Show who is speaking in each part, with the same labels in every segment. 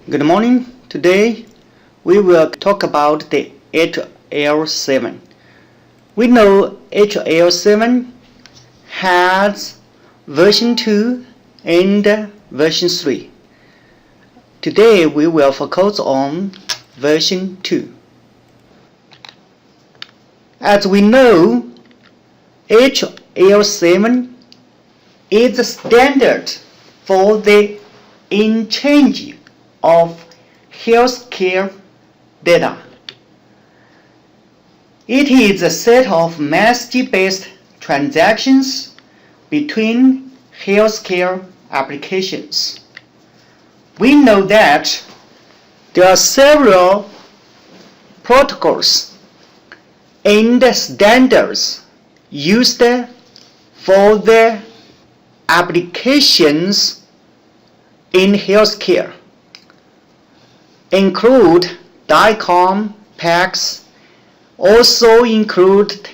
Speaker 1: Good morning. Today we will talk about the L07. We know L07 has version 2 and version 3. Today we will focus on version 2. As we know, L07 is the standard for the exchange of healthcare data. It is a set of message-based transactions between healthcare applications. We know that there are several protocols and standards used for the applications in healthcare, include DICOM, PACS, also include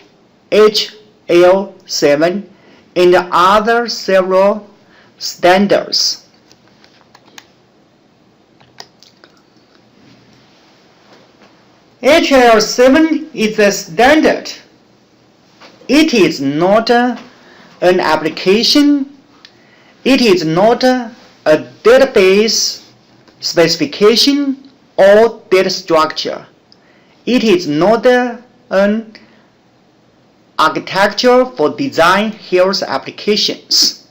Speaker 1: L07 and other several standards. L07 is a standard. It is not an application. It is not a database specification or data structure. It is not an architecture for design health applications.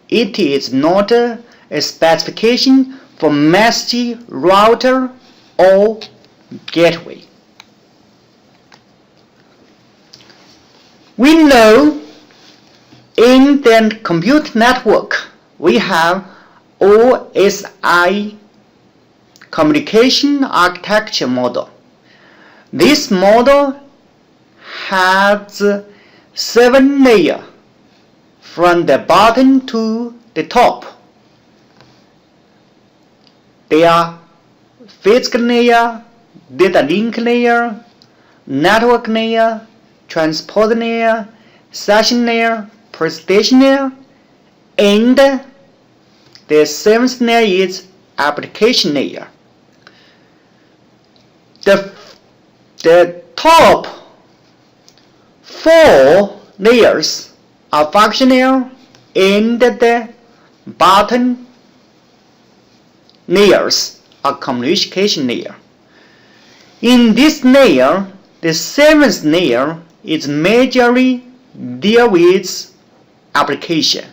Speaker 1: It is not a specification for message router or gateway. We know in the computer network we have OSI communication architecture model. This model has 7 layers from the bottom to the top. They are physical layer, data link layer, network layer, transport layer, session layer, presentation layer, and the 7th layer is application layer. The top 4 layers are function layer and the bottom layers are communication layer. In this layer, the 7th layer is majorly deal with application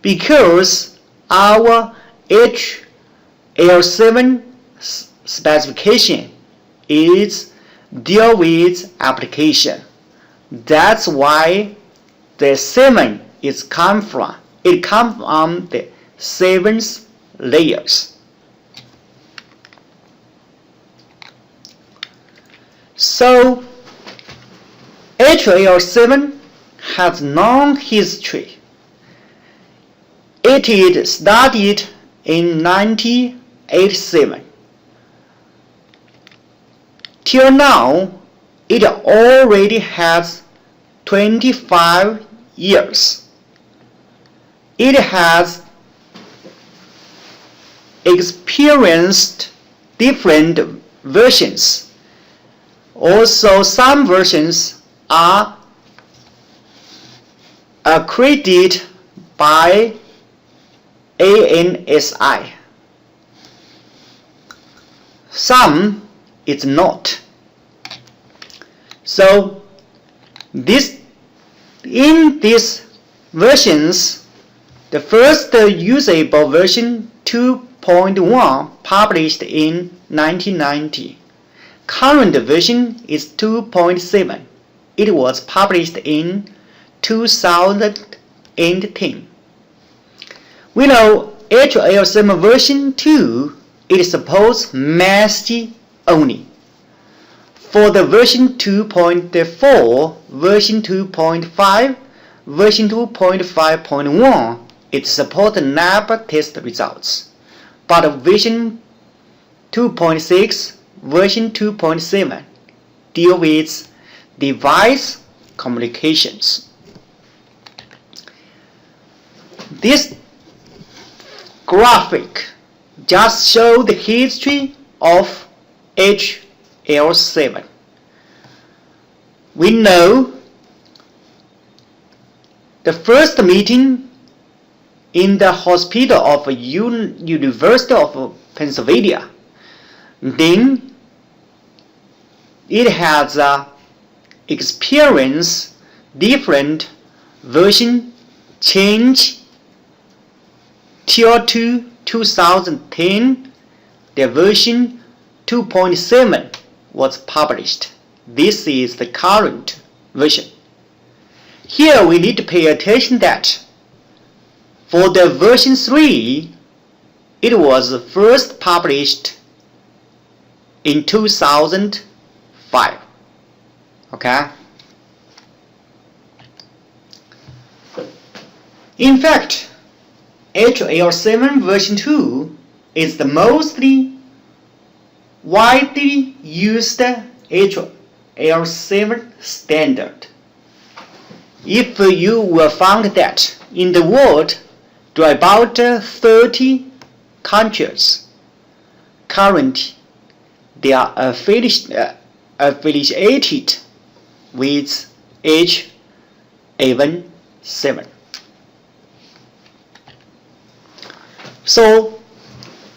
Speaker 1: because our L07 specification is deal with application. That's why the 7 is come from. It comes from the 7th layers. So L07 has long history. It is started in 1987. Till now, it already has 25 years. It has experienced different versions. Also, some versions are accredited by ANSI. Some it's not. So in these versions, the first usable version 2.1 published in 1990. Current version is 2.7. It was published in 2010. We know L07 version 2 it supports message only. For the version 2.4, version 2.5, version 2.5.1, it supports lab test results. But version 2.6, version 2.7 deal with device communications. This graphic just show the history of HL07. We know the first meeting in the hospital of University of Pennsylvania. Then it has experienced different version change till 2010. The version 2.7 was published. This is the current version. Here we need to pay attention that for the version 3, it was first published in 2005. Okay? In fact, HL07 version 2 is the mostly widely used HL07 standard. If you will find that in the world, there are about 30 countries currently they are affiliated with HL07. So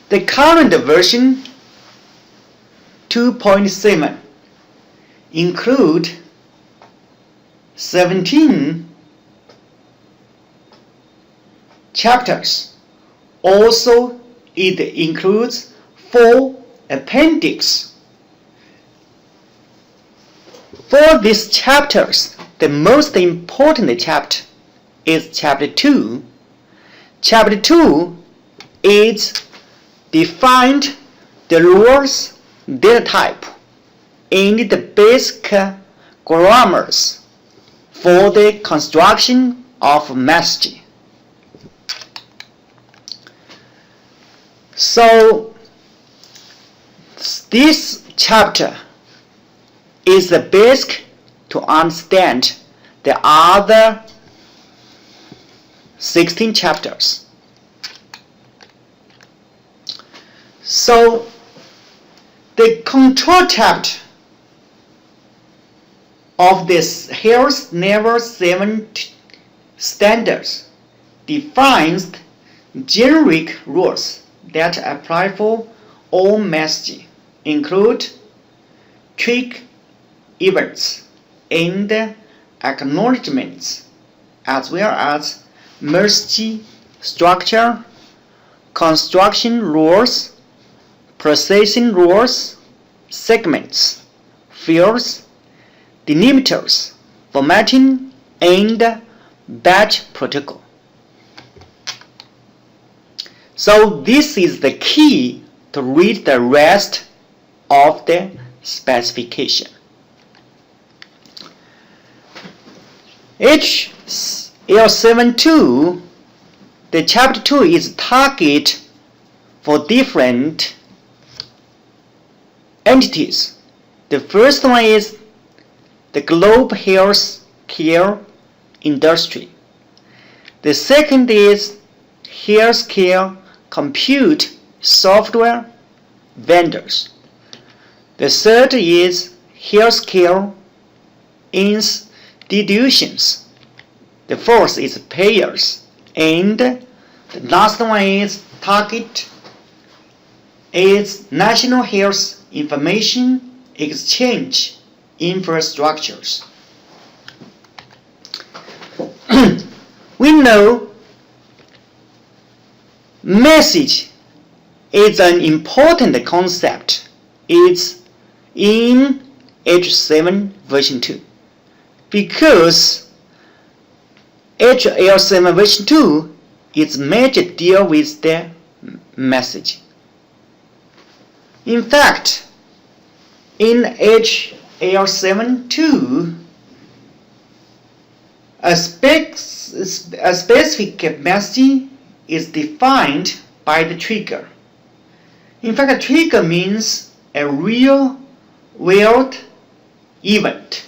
Speaker 1: the current version 2.7 include 17 chapters. Also, it includes 4 appendixes. For these chapters, the most important chapter is chapter 2. Chapter 2 is defined the rules, data type, and the basic grammars for the construction of message. So this chapter is the basic to understand the other 16 chapters. So the control chapter of this L07 standards defines generic rules that apply for all messages, include trick events and acknowledgements, as well as message structure, construction rules, processing rules, segments, fields, delimiters, formatting, and batch protocol. So this is the key to read the rest of the specification. HL72, the chapter 2 is target for different entities. The first one is the global health care industry. The second is healthcare compute software vendors. The third is healthcare institutions. The fourth is payers. And the last one is target is national health information exchange infrastructures. We know message is an important concept. It's in H7 version 2 because HL7 version 2 is major deal with the message. In fact, in HL7 2, a specific message is defined by the trigger. In fact, a trigger means a real world event.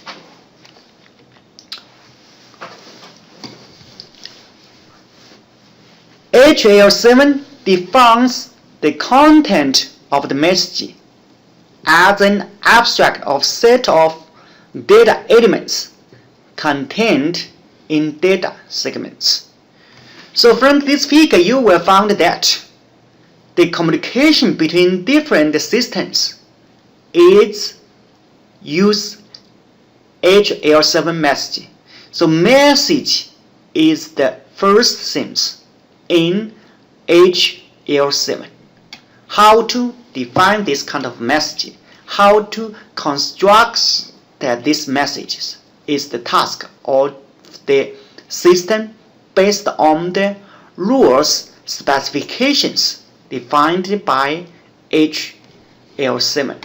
Speaker 1: HL7 defines the content of the message as an abstract of set of data elements contained in data segments. So from this figure, you will find that the communication between different systems is use L07 message. So message is the first thing in L07. How to define this kind of message, how to construct these messages is the task of the system based on the rules specifications defined by L07.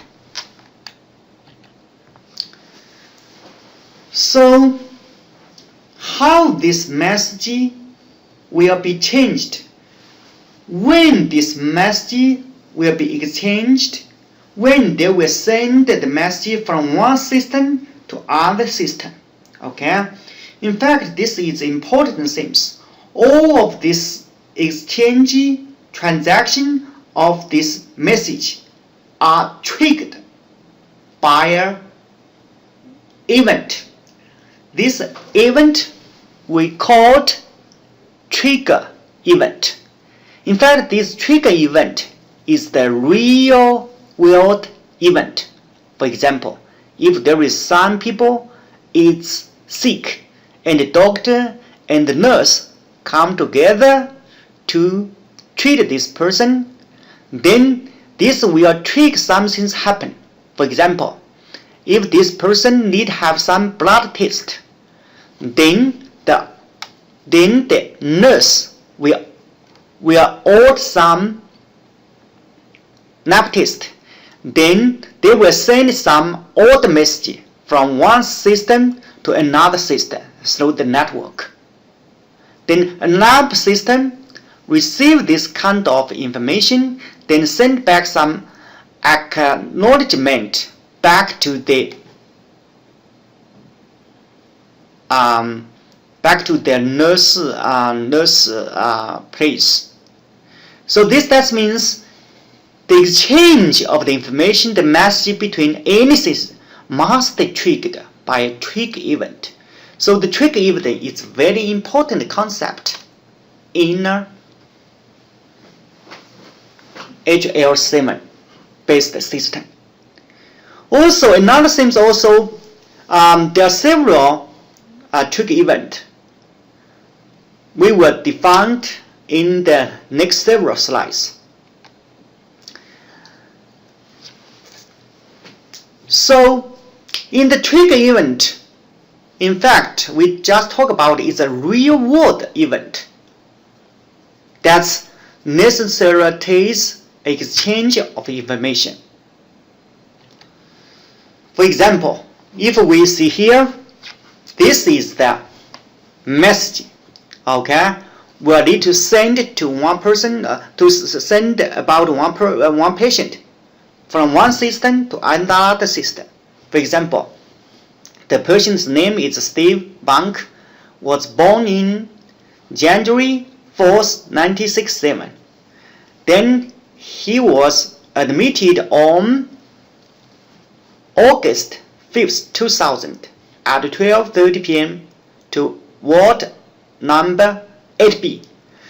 Speaker 1: So how this message will be changed, when this message will be exchanged, when they will send the message from one system to other system. Okay? In fact, this is important things. All of this exchange transaction of this message are triggered by an event. This event we called trigger event. In fact, this trigger event is the real world event. For example, if there is some people is sick and the doctor and the nurse come together to treat this person, then this will trigger something happen. For example, if this person need have some blood test, then the nurse will order some lab test. Then they will send some order message from one system to another system through the network. Then a lab system receive this kind of information, then send back some acknowledgement back to the nurse place. So that means the exchange of the information, the message between any system must be triggered by a trigger event. So the trigger event is a very important concept in HL7 based system. Also, another thing is also there are several trigger events. We will define in the next several slides. So, in the trigger event, in fact, we just talk about is a real-world event that necessitates exchange of information. For example, if we see here, this is the message. Okay, we need to send it to one person, to send about one patient from one system to another system. For example, the patient's name is Steve Bank, was born in January 4th, 1967. Then he was admitted on August 5th, 2000 at 12:30 p.m. to ward number 8B.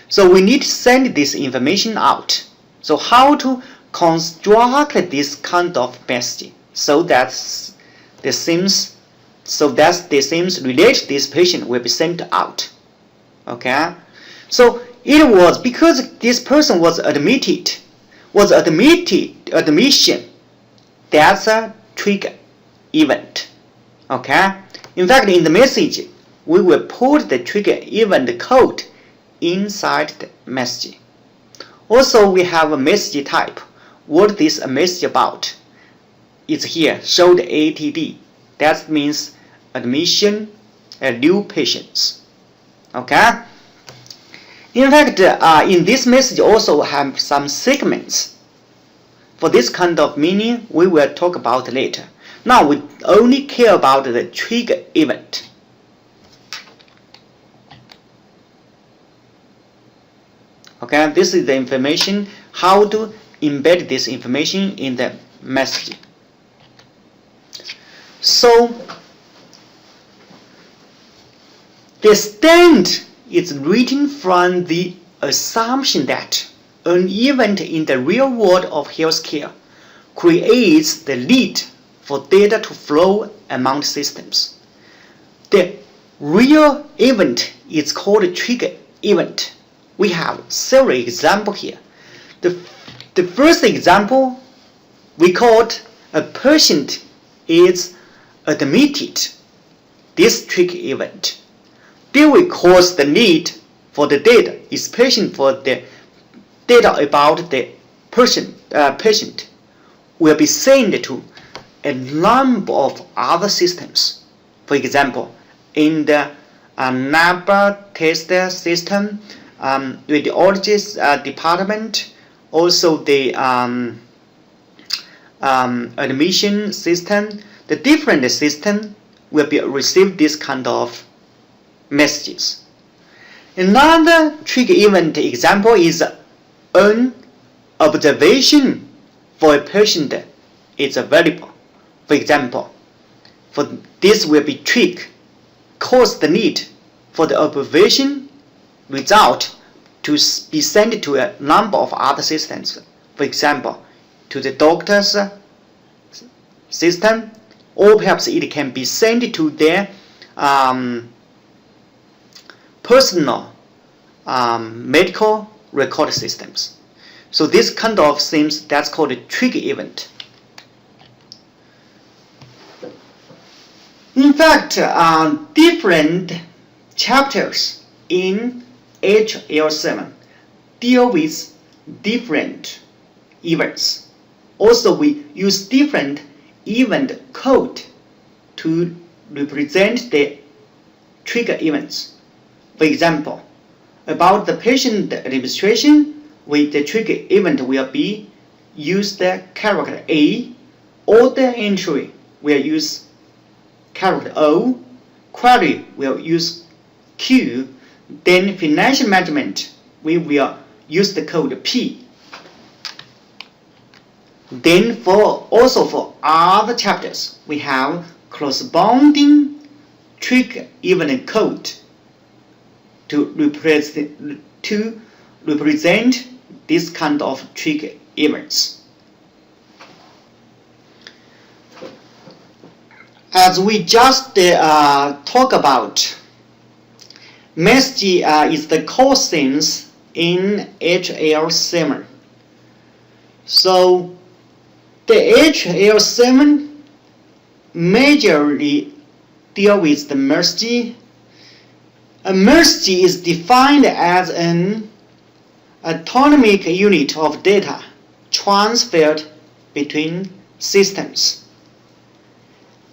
Speaker 1: So we need to send this information out. So how to construct this kind of message so that the SIMs relate this patient will be sent out. Okay? So it was because this person was admission. That's a trigger event. Okay? In fact, in the message, we will put the trigger event code inside the message. Also, we have a message type. What is a message about? It's here, showed ATD. That means admission and new patients. Okay? In fact, in this message also have some segments. For this kind of meaning, we will talk about later. Now we only care about the trigger event. Okay, this is the information how to embed this information in the message. So the stand is written from the assumption that an event in the real world of healthcare creates the need for data to flow among systems. The real event is called a trigger event. We have several examples here. The first example, we called a patient is admitted. This trigger event, they will cause the need for the data, especially for the data about the patient will be sent to a number of other systems. For example, in the lab test system, radiologist department, also the admission system, the different system will be receive this kind of messages. Another trigger event example is an observation for a patient is available. For example, for this will be cause the need for the observation result to be sent to a number of other systems. For example, to the doctor's system, or perhaps it can be sent to their personal medical record systems. So this kind of things, that's called a trigger event. In fact, different chapters in L07 deal with different events. Also, we use different event code to represent the trigger events. For example, about the patient administration, with the trigger event will be use the character A, order entry will use character O, query will use Q, then financial management we will use the code P. Then for other chapters we have corresponding trigger event code to represent this kind of trigger events. As we just talk about, message is the core things in HL7. So the HL7 majorly deal with the message. A message is defined as an atomic unit of data transferred between systems.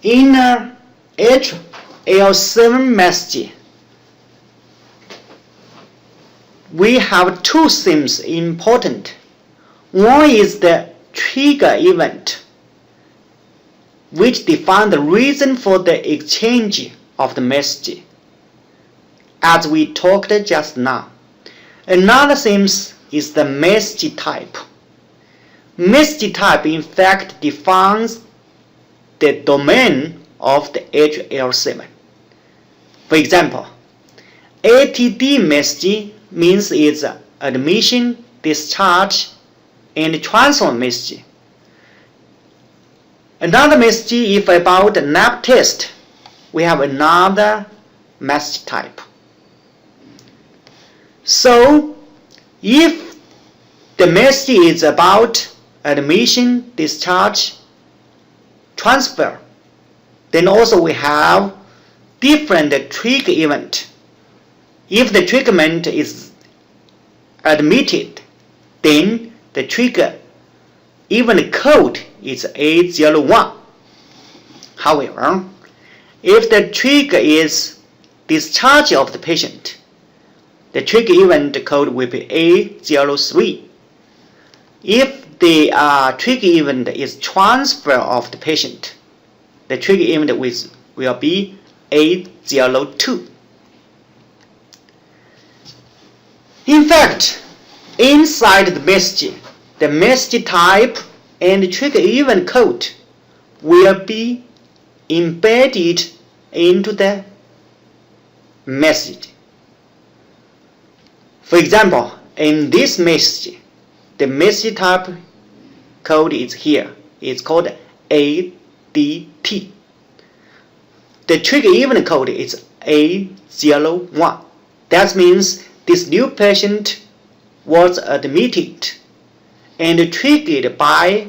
Speaker 1: In a HL7 message, we have two things important. One is the trigger event, which defines the reason for the exchange of the message, as we talked just now. Another thing is the message type. Message type in fact defines the domain of the HL7. For example, ATD message means it's admission, discharge, and transfer message. Another message, if about the lab test, we have another message type. So, if the message is about admission, discharge, transfer, then also we have different trigger event. If the trigger event is admitted, then the trigger event code is A01. However, if the trigger is discharge of the patient, the trigger event code will be A03. If the trigger event is transfer of the patient, the trigger event will be A02. In fact, inside the message, the message type and trigger event code will be embedded into the message. For example, in this message, the message type code is here. It's called ADT. The trigger event code is A01. That means this new patient was admitted and triggered by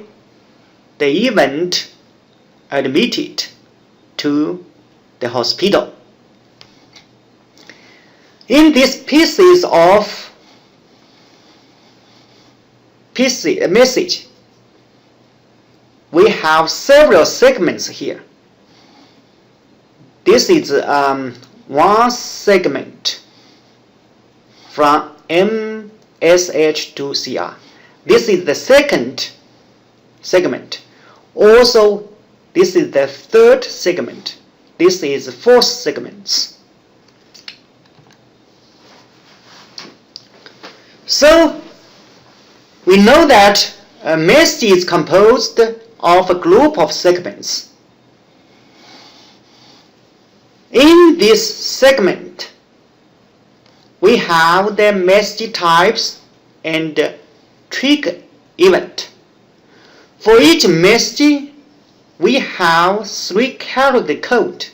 Speaker 1: the event admitted to the hospital. In this pieces of message, we have several segments here. This is one segment from MSH to CR. This is the second segment. Also, this is the third segment. This is the fourth segment. So, we know that a message is composed of a group of segments. In this segment, we have the message types and trigger event. For each message, we have 3 character code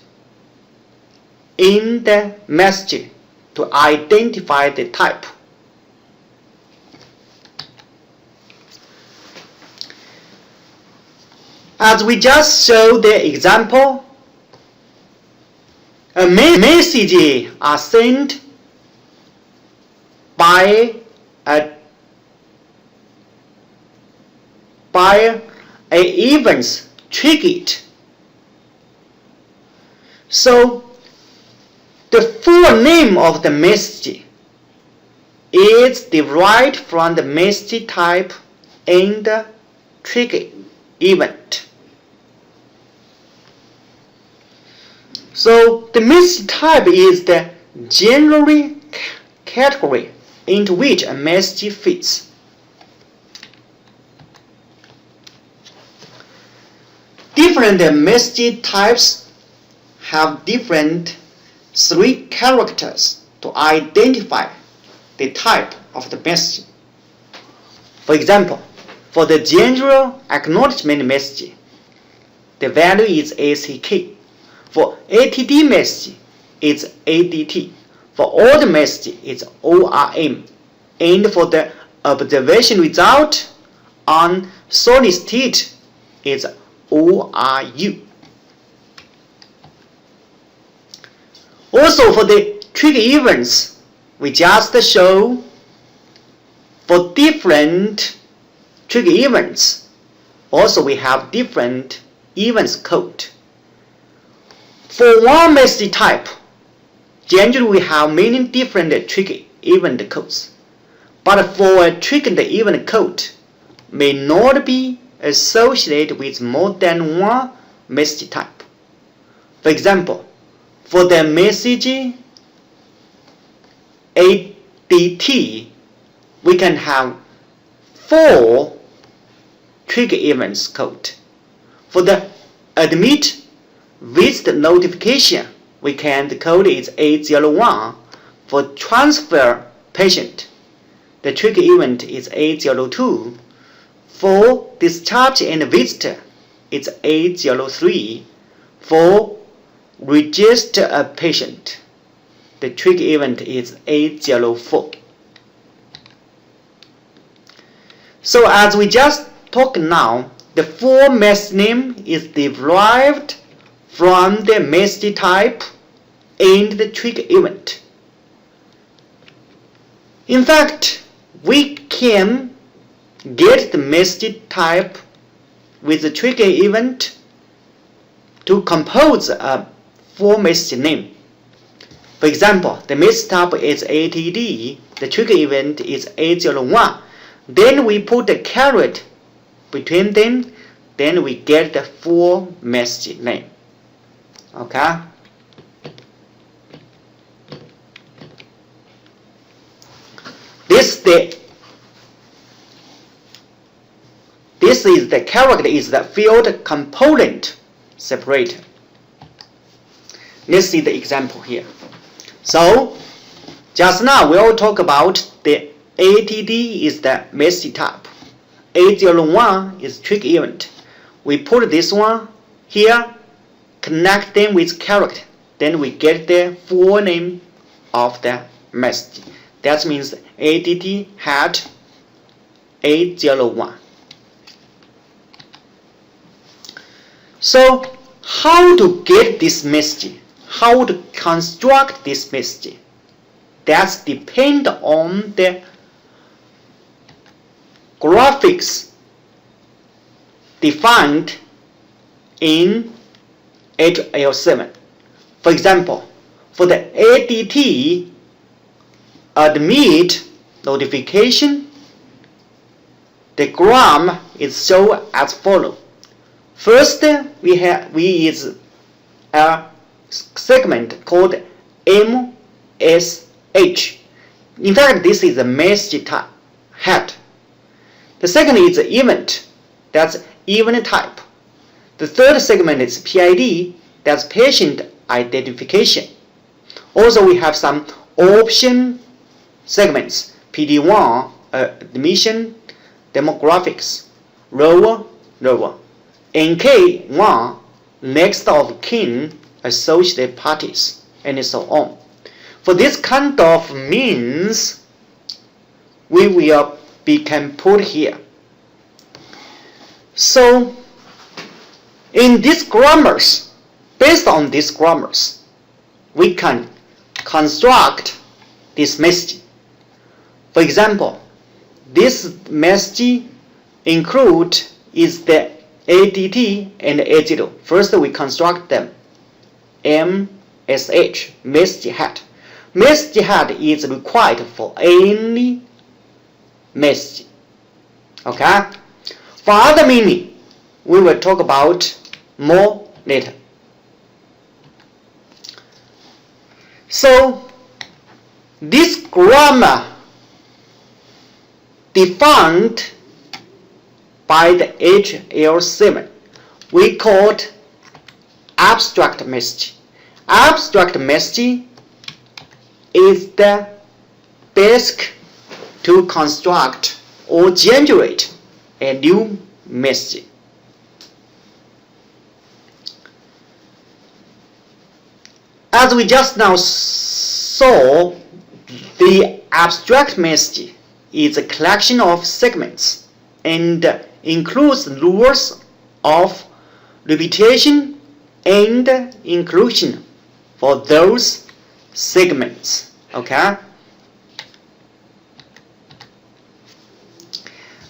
Speaker 1: in the message to identify the type. As we just showed the example, a message are sent by events triggered. So the full name of the message is derived from the message type and the trigger event. So the message type is the general category into which a message fits. Different message types have different 3 characters to identify the type of the message. For example, for the general acknowledgement message, the value is ACK. For ATD message, it's ADT. For all the message, it's ORM. And for the observation result on solid state, it's ORU. Also, for the trigger events, we just show for different trigger events. Also, we have different events code. For one message type, generally we have many different trigger event codes. But for a triggered event code, may not be associated with more than one message type. For example, for the message ADT, we can have 4 trigger events code. For the admit visit notification, we can the code is A01. For transfer patient, the trigger event is A02. For discharge and visitor, it's A03. For register a patient, the trigger event is A04. So as we just talked now, the full message name is derived from the message type and the trigger event. In fact, we can get the message type with the trigger event to compose a full message name. For example, the message type is ATD, the trigger event is A01. Then we put the caret between them, then we get the full message name. Okay? This is the This is the character is the field component separator. Let's see the example here. So just now we all talk about the ATT is the message type. A01 is trick event. We put this one here, connect them with character, then we get the full name of the message. That means ATT had A01. So how to get this message? How to construct this message? That depends on the graphics defined in L07. For example, for the ADT admit notification, the gram is shown as follows. First, we is a segment called MSH. In fact, this is a message type head. The second is event, that's event type. The third segment is PID, that's patient identification. Also, we have some option segments, PD1, admission, demographics, rower, NK1, next of kin, associated parties, and so on. For this kind of means, we can put here. So in these grammars, based on these grammars, we can construct this message. For example, this message include is the ADT and A0. First we construct them. MSH, message head. Message head is required for any message. Okay? For other meaning, we will talk about more later. So this grammar defined by the L07, we called abstract message. Abstract message is the basic to construct or generate a new message. As we just now saw, the abstract message is a collection of segments and includes rules of repetition and inclusion for those segments. Okay?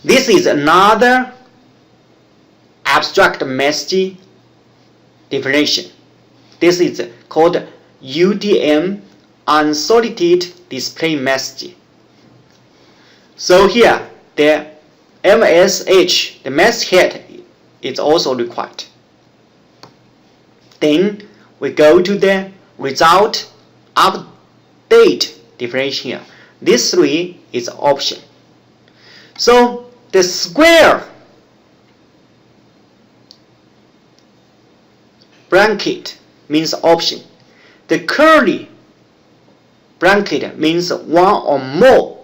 Speaker 1: This is another abstract message definition. This is called UDM, unsolicited display message. So here, the MSH, the message head, is also required. Then we go to the result update definition here. This three is option. So the square bracket means option. The curly bracket means one or more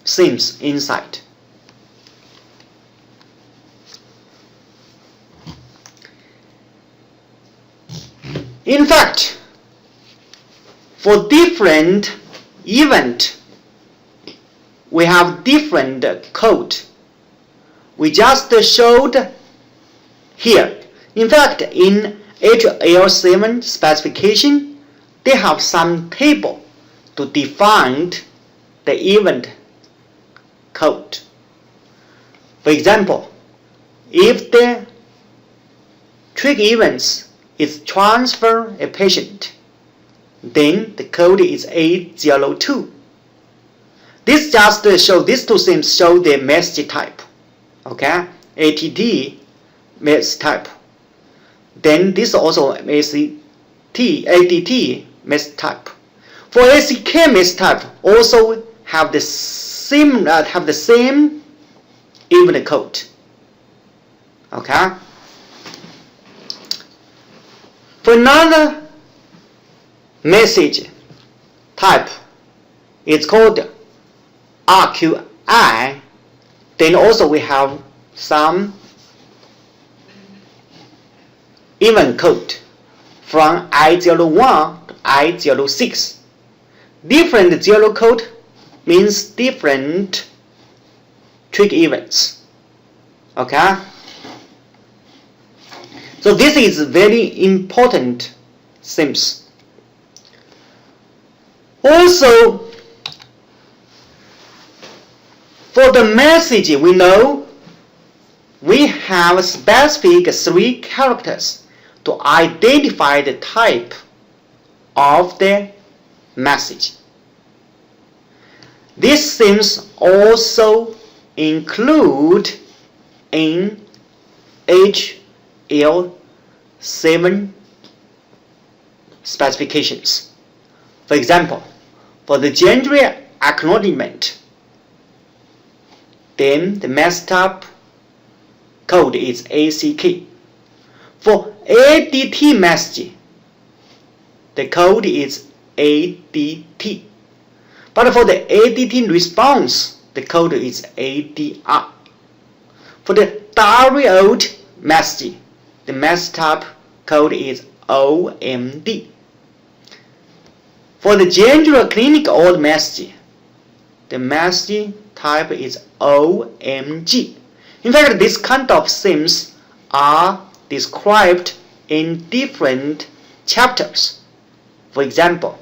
Speaker 1: things inside. In fact, for different event, we have different code. We just showed here. In fact, in L07 specification, they have some table to define the event code. For example, if the trick events is transfer a patient, then the code is A02. This just show these two things show the message type. Okay, ATT message type. Then this also ADT message type. For ACK message type also have the same event code. Okay. For another message type, it's called RQI. Then also we have some event code from I01 to I06. Different zero code means different trigger events. Okay? So this is very important things. Also, for the message, we know we have specific 3 characters to identify the type of the message. These things also include in L07 specifications. For example, for the gender acknowledgement, then the message type code is ACK. For ADT message, the code is ADT. But for the ADT response, the code is ADR. For the diary old message, the message type code is OMD. For the general clinic old message, the message type is OMG. In fact, this kind of things are described in different chapters. For example,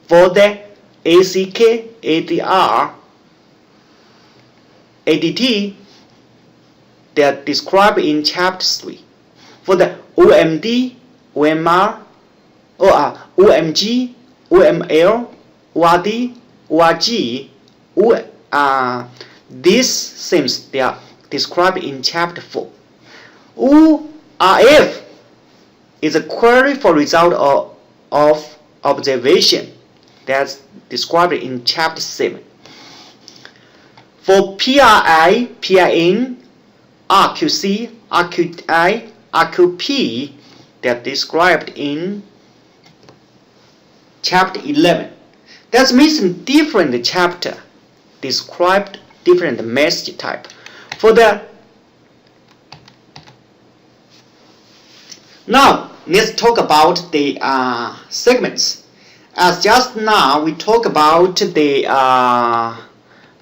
Speaker 1: for the ACK, ADR, ADT, they are described in chapter 3. For the OMD, OMR, OMG, OML, ORD, ORG, these things they are described in chapter 4. ORF is a query for result of observation that's described in chapter 7. For PRI, PIN, RQC, RQI, RQP, they are described in chapter 11. That means different chapter described different message type. For the now let's talk about the segments. As just now we talk about the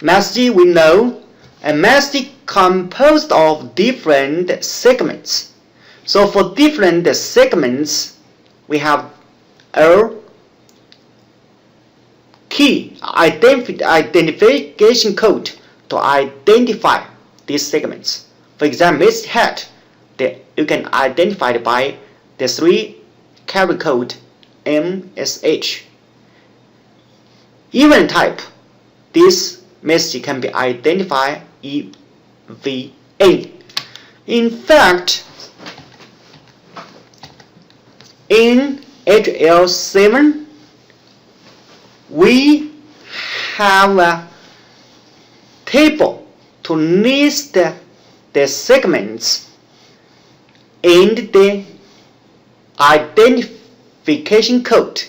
Speaker 1: message, we know a message composed of different segments. So for different segments, we have a key identification code to identify these segments. For example, message head, you can identify it by the 3 character code MSH. Event type, this message can be identified EVA. In fact, in L07, we have a table to list the segments and the identification code.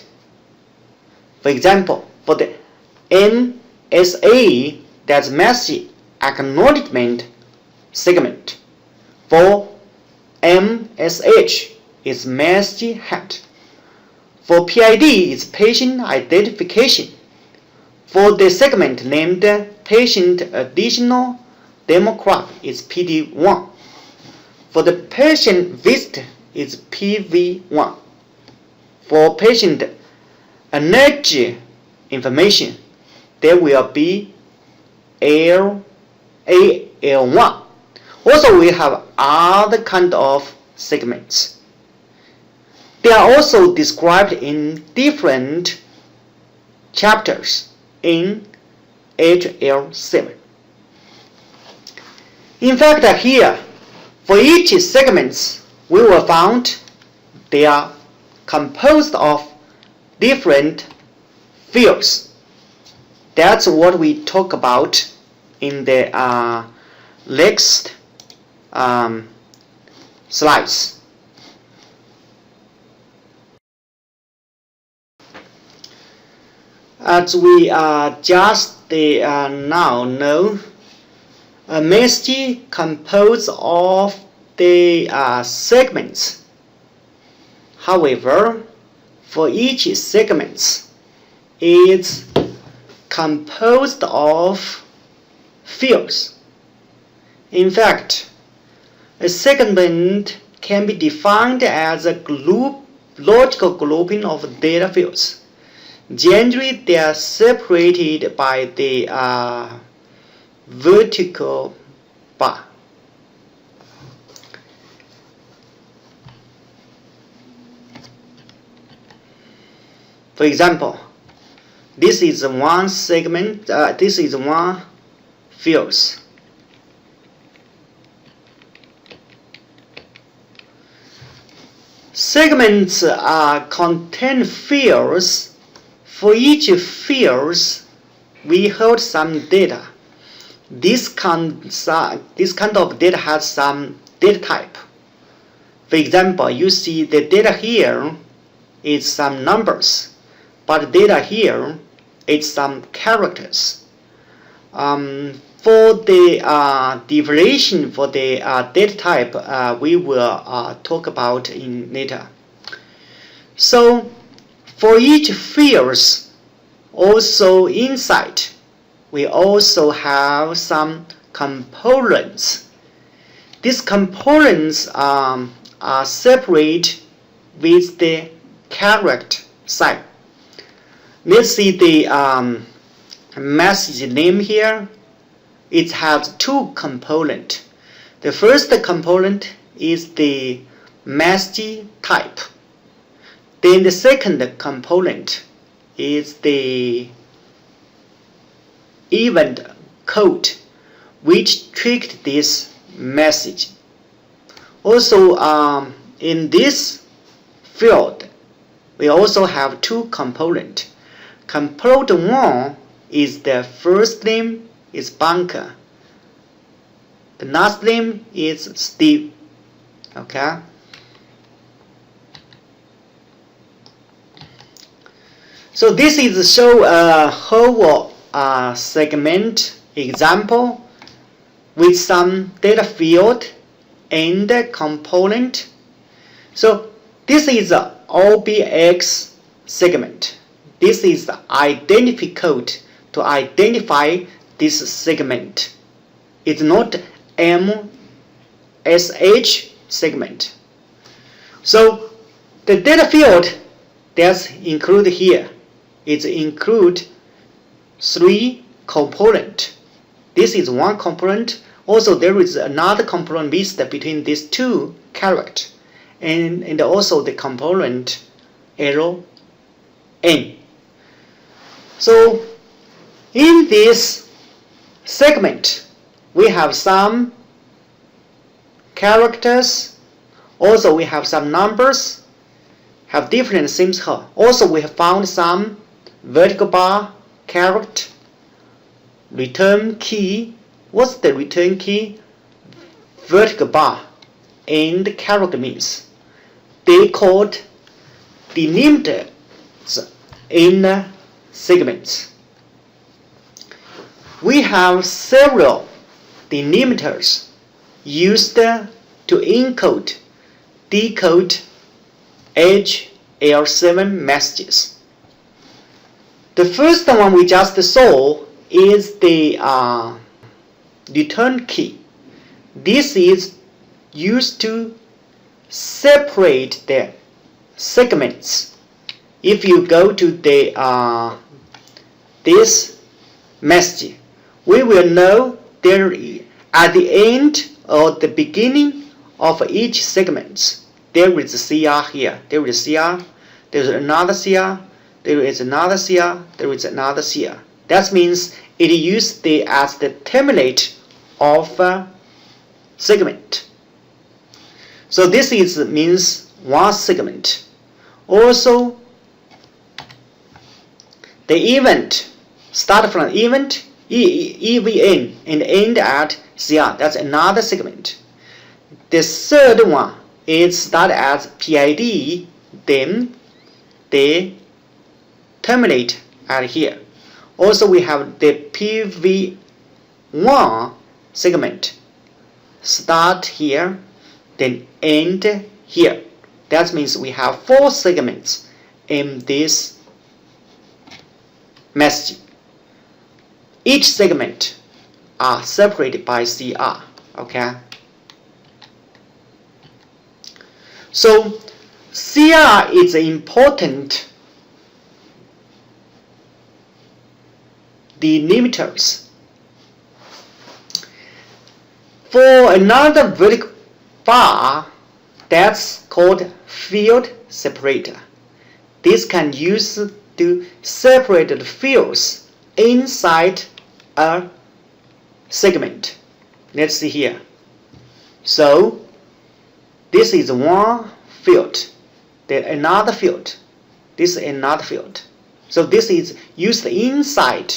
Speaker 1: For example, for the MSA, that's message acknowledgement segment. For MSH, is message head. For PID, is patient identification. For the segment named patient additional demograph, is PD1. For the patient visit, is PV1. For patient energy information, there will be AL1. Also, we have other kind of segments. They are also described in different chapters in L07. In fact, here, for each segments, we will found they are composed of different fields. That's what we talk about in the next slides. As we just now know, a message composed of the segments. However, for each segment, it's composed of fields. In fact, a segment can be defined as a logical grouping of data fields. Generally, they are separated by the vertical bar. For example, this is one segment, this is one fields. Segments contain fields. For each fields, we hold some data. This kind of data has some data type. For example, you see the data here is some numbers, but data here is some characters. For the definition for the data type, we will talk about in later. So for each fields, also inside, we also have some components. These components are separate with the character sign. Let's see the message name here. It has two components. The first component is the message type. Then the second component is the event code which triggered this message. Also, in this field, we also have two components. Component 1 is the first name is Bunker. The last name is Steve. Okay. So this is show a whole segment example with some data field and component. So this is a OBX segment. This is the identity code to identify this segment. It's not MSH segment. So the data field that's included here is include 3 components. This is one component. Also, there is another component mixed between these 2 characters, and also the component L07. So in this segment, we have some characters. Also, we have some numbers, have different symbols here. Also, we have found some vertical bar, character, return key. What's the return key? Vertical bar and character means. They called delimiters in segments. We have several delimiters used to encode, decode L07 messages. The first one we just saw is the return key. This is used to separate the segments. If you go to the this message, we will know there at the end or the beginning of each segment there is a CR here. There is a CR. There is another CR. There is another CR. There is another CR. That means it is used as the template of segment. So this means one segment. Also, the event start from event EVN and end at CR, that's another segment. The third one is started as PID, then they terminate at here. Also, we have the PV1 segment, start here, then end here. That means we have 4 segments in this message. Each segment are separated by CR. Okay. So CR is important delimiters. For another vertical bar, that's called field separator. This can use to separate the fields inside a segment. Let's see here. So this is one field, then another field, this is another field. So this is used inside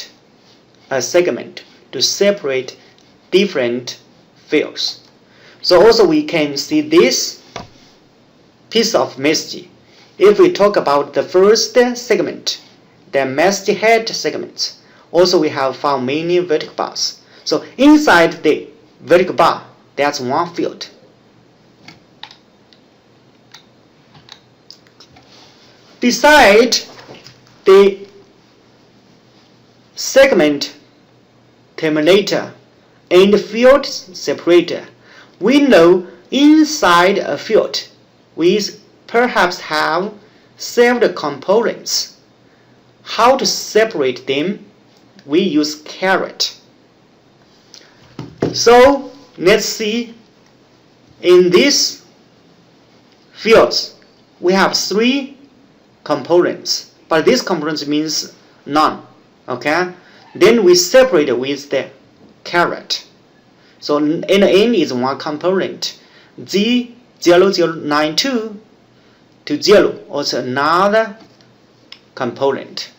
Speaker 1: a segment to separate different fields. So also we can see this piece of message. If we talk about the first segment, the message head segments, also we have found many vertical bars. So inside the vertical bar, that's one field. Beside the segment terminator and field separator, we know inside a field we perhaps have several components. How to separate them? We use caret. So let's see, in these fields we have 3 components, but this component means none. Okay, then we separate it with the caret. So in the end is one component, Z0092 to 0, also another component.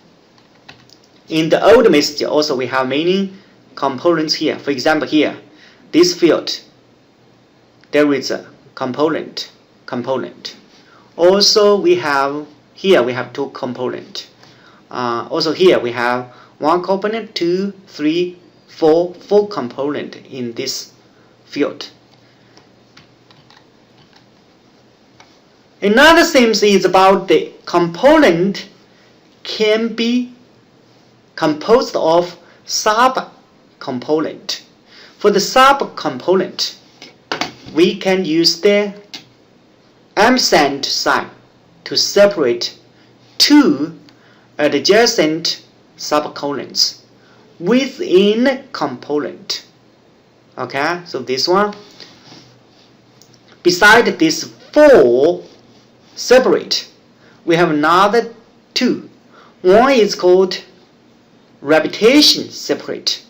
Speaker 1: In the old message also we have many components here. For example, here this field there is a component. Also we have here we have 2 components. Also here we have 1 component, 2, 3, 4 components in this field. Another thing is about the component can be composed of sub-component. For the sub-component, we can use the ampersand sign to separate 2 adjacent subcomponents within component. Okay, so this one. Beside these 4 separate, we have another 2. One is called repetition separate.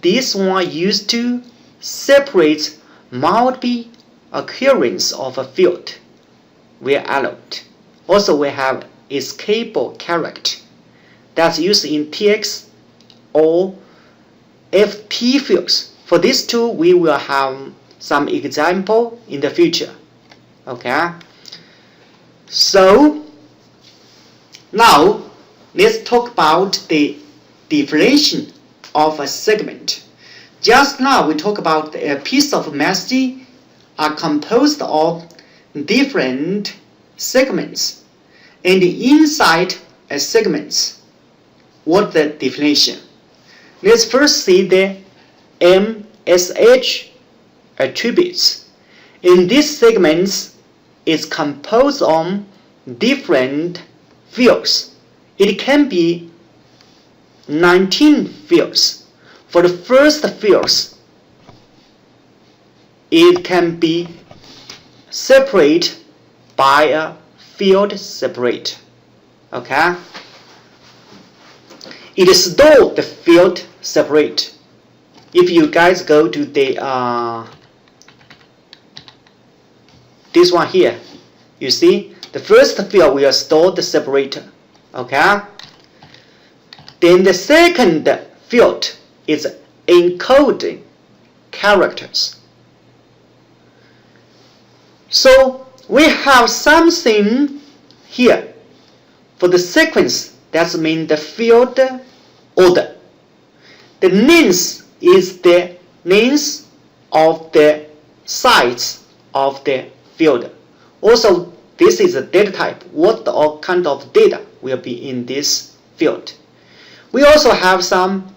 Speaker 1: This one used to separate multiple occurrence of a field where allowed. Also we have escapable character that's used in TX or FT fields. For these 2 we will have some example in the future. Okay, so now let's talk about the definition of a segment. Just now we talked about a piece of message are composed of different segments, and inside a segments, what the definition? Let's first see the MSH attributes. In these segments is composed of different fields. It can be 19 fields. For the first fields, it can be separated by a field separate. Okay, it stores the field separate. If you guys go to the this one here, you see the first field will store the separator. Okay, then the second field is encoding characters. So we have something here for the sequence. That means the field order. The names is the names of the sites of the field. Also, this is a data type. What kind of data will be in this field? We also have some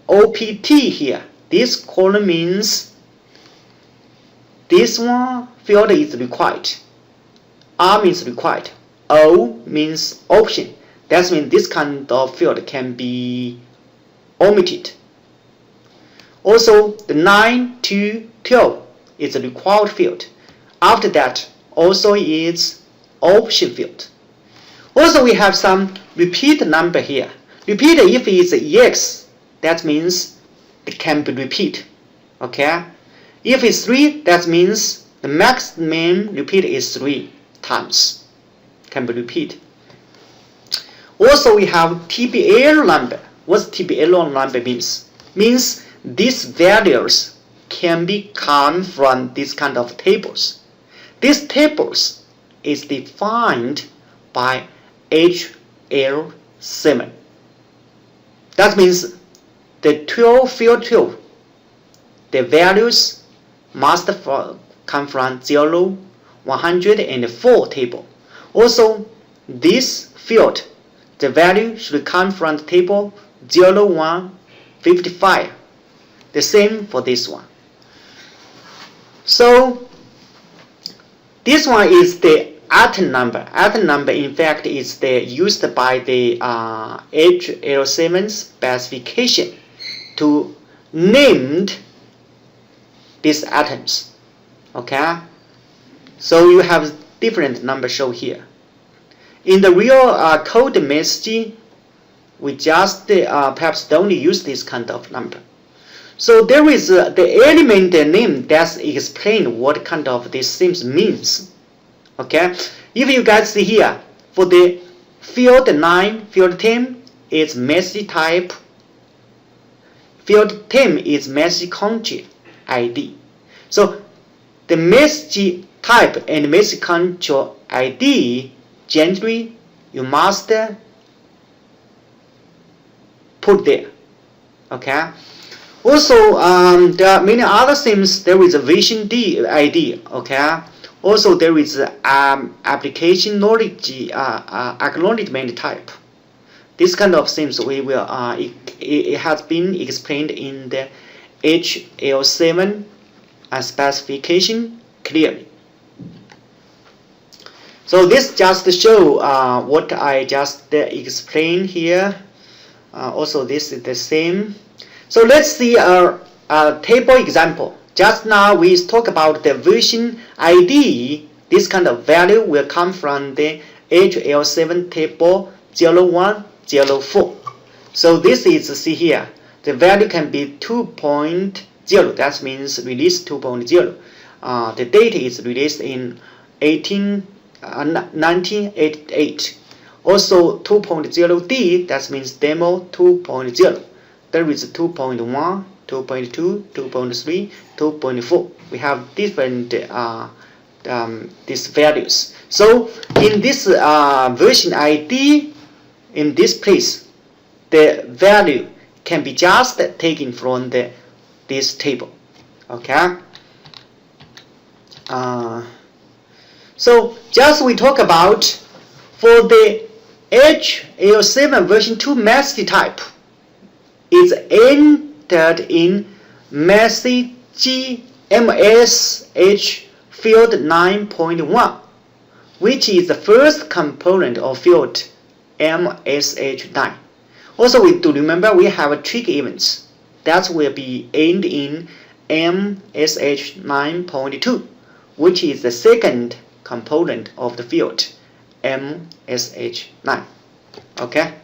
Speaker 1: OPT here. This column means this one field is required. R means required. O means option. That means this kind of field can be omitted. Also, the 9 to 12 is a required field. After that, also is option field. Also, we have some repeat number here. Repeat, if it's EX, that means it can be repeat. Okay? If it's 3, that means the maximum repeat is 3 times. Can be repeat. Also, we have TBL number. What TBL number means? Means these values can be come from this kind of tables. These tables is defined by L07. That means the 12 field 12, the values must come from 0, 104 table. Also, this field, the value should come from the table 0, 1, 55. The same for this one. So this one is the atom number. Atom number, in fact, is used by the L07 specification to name these atoms. Okay, so you have different numbers shown here. In the real code message, we just perhaps don't use this kind of number. So there is the element name that explains what kind of these things means. Okay, if you guys see here, for the field 9, field 10 is message type. Field 10 is message country ID. So the message type and message country ID generally you must put there. Okay. Also, there are many other things. There is a version ID. Okay. Also, there is application knowledge acknowledgement type. This kind of things we will. It has been explained in the L07 specification clearly. So this just show what I just explained here. Also, this is the same. So let's see a table example. Just now we talk about the version ID. This kind of value will come from the L07 table 0104. So this is, see here, the value can be 2.0. That means release 2.0. The date is released in 1988. Also 2.0D, that means demo 2.0. There is 2.1, 2.2, 2.3, 2.4. We have different these values. So in this version ID, in this place, the value can be just taken from this table. Okay. So just we talk about for the L07 version 2 message type is entered in message MSH field 9.1, which is the first component of field MSH9. Also, we do remember we have trigger events that will be aimed in MSH 9.2, which is the second component of the field MSH9. Okay.